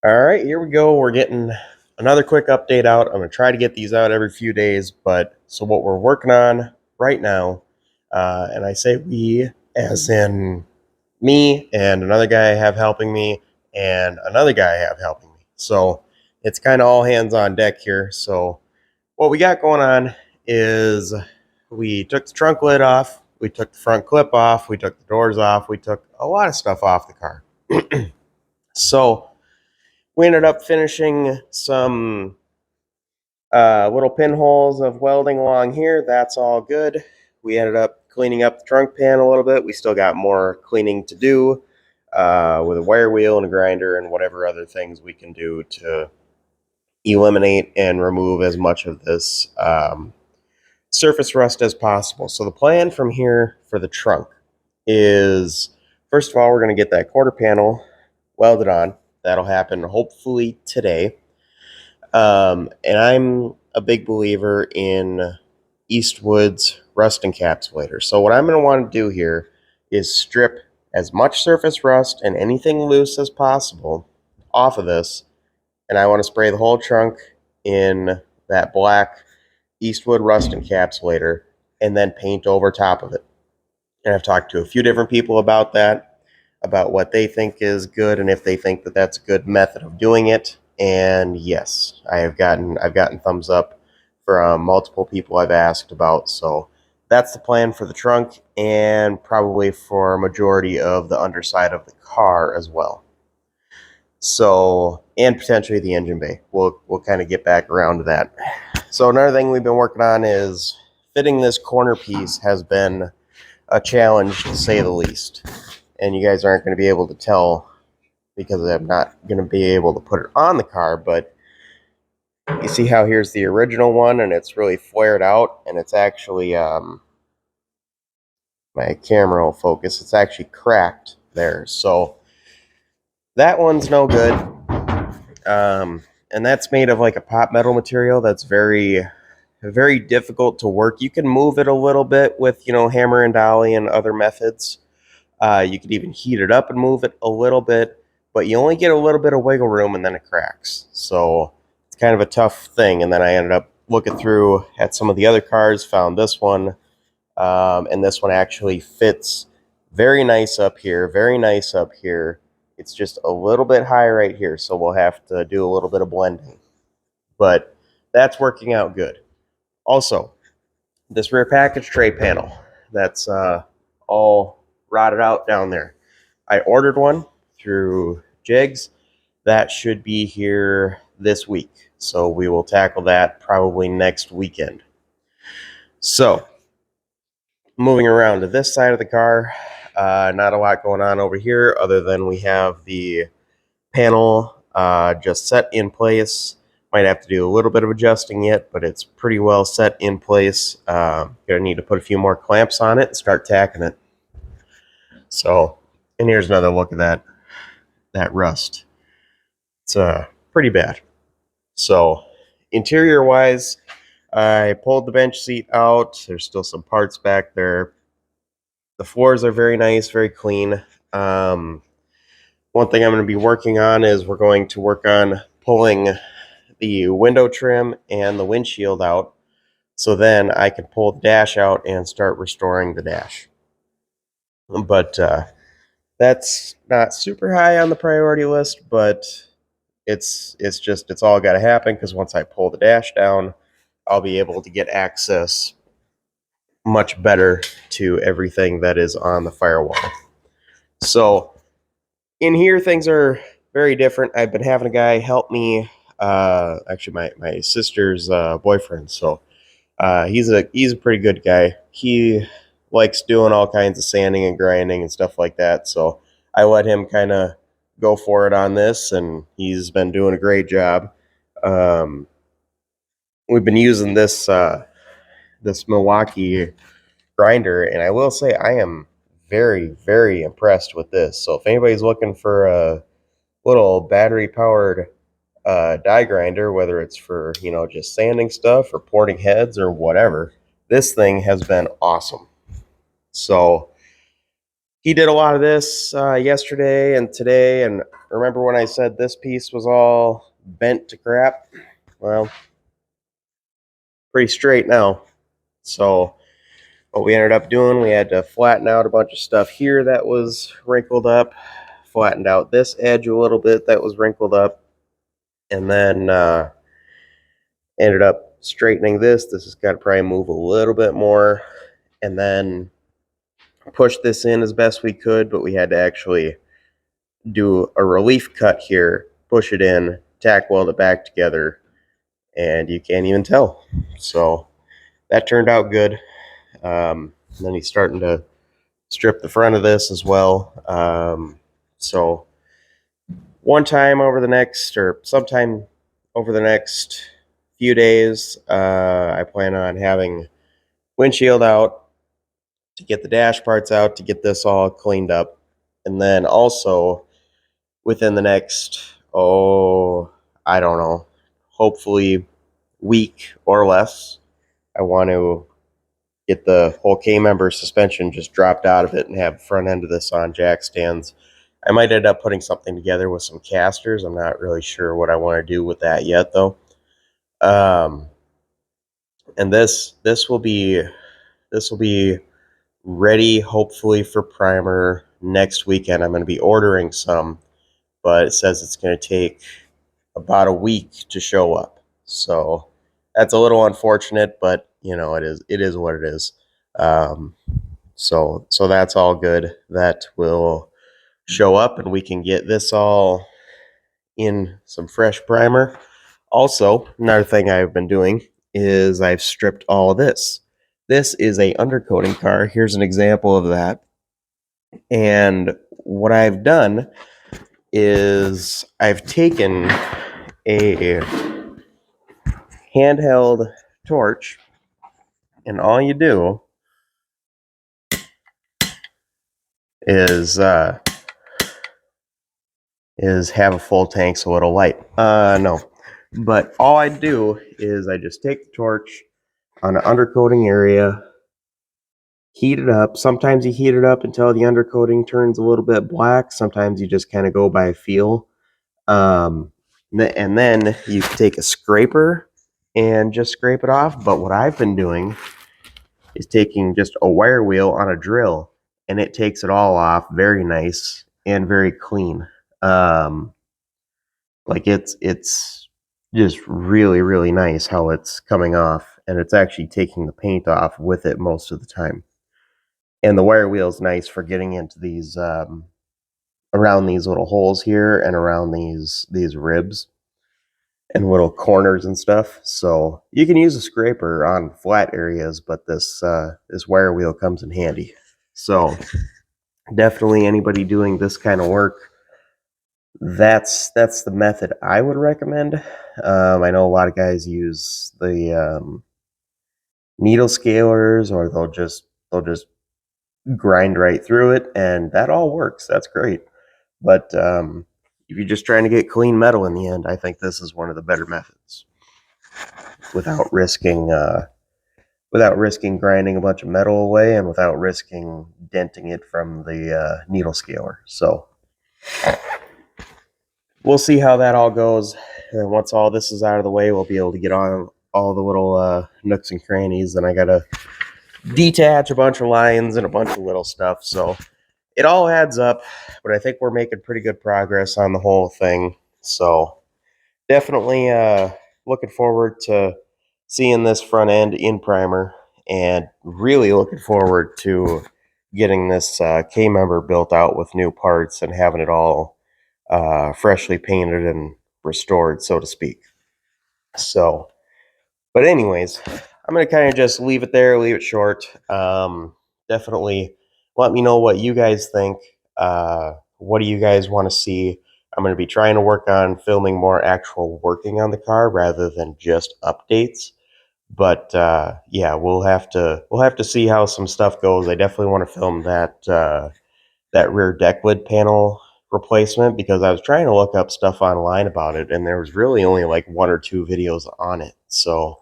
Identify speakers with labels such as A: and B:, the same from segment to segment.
A: All right, here we go. We're getting another quick update out. I'm going to try to get these out every few days, but so what we're working on right now, and I say we as in me and another guy I have helping me and another guy I have helping me. So it's kind of all hands on deck here. So what we got going on is we took the trunk lid off, we took the front clip off, we took the doors off, we took a lot of stuff off the car. So we ended up finishing some little pinholes of welding along here. That's all good. We ended up cleaning up the trunk pan a little bit. We still got more cleaning to do with a wire wheel and a grinder and whatever other things we can do to eliminate and remove as much of this surface rust as possible. So the plan from here for the trunk is, first of all, we're going to get that quarter panel welded on. That'll happen hopefully today. And I'm a big believer in Eastwood's rust encapsulator. So what I'm going to want to do here is strip as much surface rust and anything loose as possible off of this. And I want to spray the whole trunk in that black Eastwood rust encapsulator and then paint over top of it. And I've talked to a few different people about that, about what they think is good and if they think that that's a good method of doing it. And yes, I've gotten thumbs up from multiple people I've asked about. So that's the plan for the trunk and probably for a majority of the underside of the car as well. So, and potentially the engine bay. We'll kind of get back around to that. So another thing we've been working on is fitting this corner piece has been a challenge to say the least. And you guys aren't going to be able to tell because I'm not going to be able to put it on the car, but you see how here's the original one and it's really flared out and it's actually, my camera will focus, it's actually cracked there. So that one's no good. And that's made of like a pot metal material that's very difficult to work. You can move it a little bit with, hammer and dolly and other methods. You could even heat it up and move it a little bit, but you only get a little bit of wiggle room and then it cracks. So it's kind of a tough thing. And then I ended up looking through at some of the other cars, found this one, and this one actually fits very nice up here, very nice up here. It's just a little bit high right here, so we'll have to do a little bit of blending. But that's working out good. Also, this rear package tray panel, that's all rotted out down there. I ordered one through Jigs. That should be here this week. So we will tackle that probably next weekend. So, moving around to this side of the car, not a lot going on over here other than we have the panel just set in place. Might have to do a little bit of adjusting yet, but it's pretty well set in place. Gonna need to put a few more clamps on it and start tacking it. So, and here's another look at that rust. It's pretty bad. So, interior wise, I pulled the bench seat out. There's still some parts back there. The floors are very nice, very clean. One thing I'm going to be working on is we're going to work on pulling the window trim and the windshield out, so then I can pull the dash out and start restoring the dash. But that's not super high on the priority list, but it's all got to happen because once I pull the dash down, I'll be able to get access much better to everything that is on the firewall. So in here, things are very different. I've been having a guy help me, actually my sister's boyfriend. So he's a pretty good guy. He likes doing all kinds of sanding and grinding and stuff like that. So I let him kind of go for it on this, and he's been doing a great job. We've been using this Milwaukee grinder, and I will say I am very, very impressed with this. So if anybody's looking for a little battery powered die grinder, whether it's for just sanding stuff or porting heads or whatever, this thing has been awesome. So he did a lot of this yesterday and today. And remember when I said this piece was all bent to crap? Well, pretty straight now. So what we ended up doing, we had to flatten out a bunch of stuff here that was wrinkled up, flattened out this edge a little bit that was wrinkled up, and then ended up straightening this. This has got to probably move a little bit more, and then push this in as best we could, but we had to actually do a relief cut here, push it in, tack weld it back together, and you can't even tell. So that turned out good. Then he's starting to strip the front of this as well. So one time over the next, or sometime over the next few days, I plan on having windshield out to get the dash parts out, to get this all cleaned up. And then also within the next, I don't know, hopefully week or less, I want to get the whole K-member suspension just dropped out of it and have the front end of this on jack stands. I might end up putting something together with some casters. I'm not really sure what I want to do with that yet, though. And this will be ready hopefully for primer next weekend. I'm going to be ordering some, but it says it's going to take about a week to show up. So that's a little unfortunate, but it is what it is. So that's all good. That will show up and we can get this all in some fresh primer. Also, another thing I've been doing is I've stripped all of this. This is a undercoating car. Here's an example of that. And what I've done is I've taken a handheld torch, and all you do is have a full tank so it'll light. No. But all I do is I just take the torch on the undercoating area, heat it up. Sometimes you heat it up until the undercoating turns a little bit black. Sometimes you just kind of go by feel. And then you take a scraper and just scrape it off. But what I've been doing is taking just a wire wheel on a drill, and it takes it all off very nice and very clean. Like it's just really, really nice how it's coming off, and it's actually taking the paint off with it most of the time. And the wire wheel is nice for getting into these around these little holes here and around these ribs and little corners and stuff. So you can use a scraper on flat areas, but this wire wheel comes in handy. So definitely anybody doing this kind of work, that's the method I would recommend. I know a lot of guys use the needle scalers, or they'll just grind right through it, and that all works. That's great. But if you're just trying to get clean metal in the end, I think this is one of the better methods without risking grinding a bunch of metal away and without risking denting it from the needle scaler. So we'll see how that all goes. And once all this is out of the way, we'll be able to get on all the little nooks and crannies. And I got to detach a bunch of lines and a bunch of little stuff. So it all adds up, but I think we're making pretty good progress on the whole thing. So definitely looking forward to seeing this front end in primer, and really looking forward to getting this K-member built out with new parts and having it all freshly painted and restored, so to speak. So, but anyways, I'm going to kind of just leave it there, leave it short. Definitely let me know what you guys think. What do you guys want to see? I'm going to be trying to work on filming more actual working on the car rather than just updates. But yeah, we'll have to see how some stuff goes. I definitely want to film that rear deck lid panel replacement, because I was trying to look up stuff online about it, and there was really only like 1 or 2 videos on it. So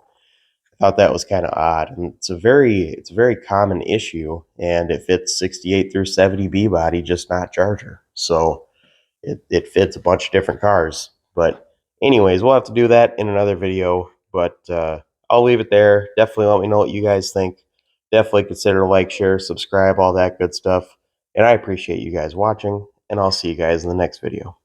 A: I thought that was kind of odd, and it's a very common issue, and it fits 68 through 70 B body, just not Charger. So it fits a bunch of different cars. But anyways, we'll have to do that in another video. But I'll leave it there. Definitely let me know what you guys think. Definitely consider like, share, subscribe, all that good stuff. And I appreciate you guys watching, and I'll see you guys in the next video.